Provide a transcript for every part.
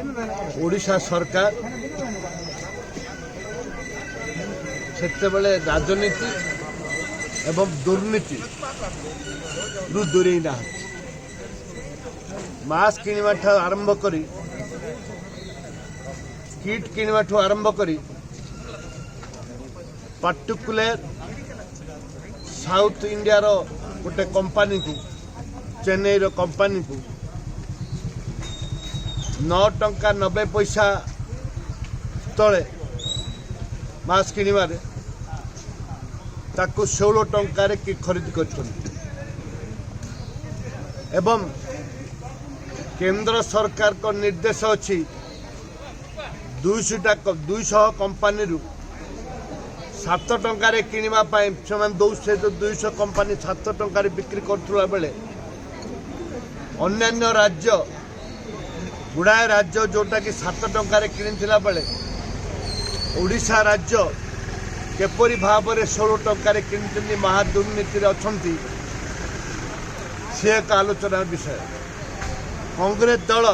ओडिशा सरकार सेतेबेले राजनीति एवं दुर्नीति रु दूरे ना मास्क किणवा आरंभ करी किट किणवा आरंभ करी पर्टिकुलर साउथ इंडिया रो गोटे कंपनी को चेन्नई रो कंपनी को 9 टंका 90 पैसा तले मास्क किणवारे ताकू 16 टंकार कि खरीद कर एवं केंद्र सरकार को निर्देश अच्छी 200 कंपनी रु 7 टंकार किणवाई से 200 कंपनी 7 टंकार बिक्री करुला बेले अन्य राज्य गुड़ाए राज्य जोटा कि 7 टंकार किणीला बेले ओडिशा राज्य केपरी भाव में 16 टंकार किणी महादुर्नीति अच्छा सी एक आलोचना विषय। कांग्रेस दल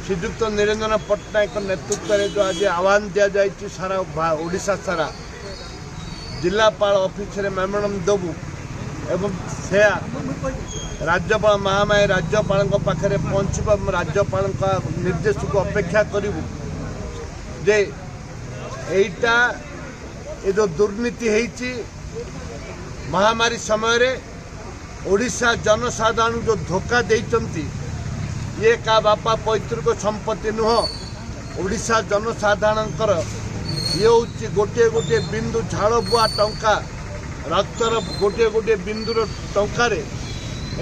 श्रीजुक्त निरंजन पट्टनायक नेतृत्व में जो आज आह्वान दि जाए सारा ओडिशा सारा जिलापाल ऑफिस रे मेमोरांडम देवु एवं से राज्यपाल महामाया राज्यपाल पाखे पहुँच राज्यपाल निर्देश को अपेक्षा करूँ जे एटा ये जो दुर्नीति है महामारी समय रे ओडिशा जनसाधारण जो धोखा देती ये का बापा पैतृक संपत्ति नुह ओडिशा जनसाधारण ये हूँ गोटे गोटे बिंदु झाड़ बुआ टंका रक्तर गोटे गोटे बिंदुर टंकार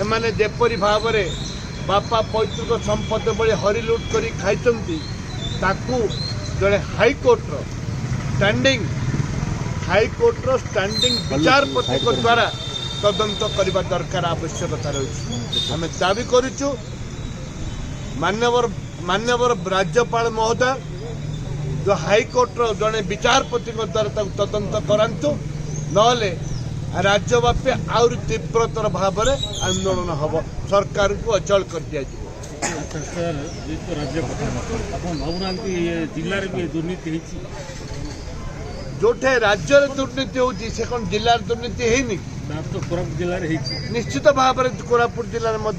एमाने जेपरी भाव में बापा पैतृक संपत्ति बड़े हरिलुट कर खाई जड़े हाईकोर्टर स्टैंडिंग विचारपति द्वारा तदंत करने दरकार आवश्यकता रही आम दाबी करुचु मान्यवर राज्यपाल महोदय जो हाईकोर्टर जड़े विचारपति द्वारा तदंत करांतु नले राज्यव्यापी आउरी तीव्रतर भाव में आंदोलन हम सरकार को अचल कर दिया जोठे राज्य दुर्नीति होती से कौन जिले दुर्नीति है निश्चित भाव में कोरापुट जिले में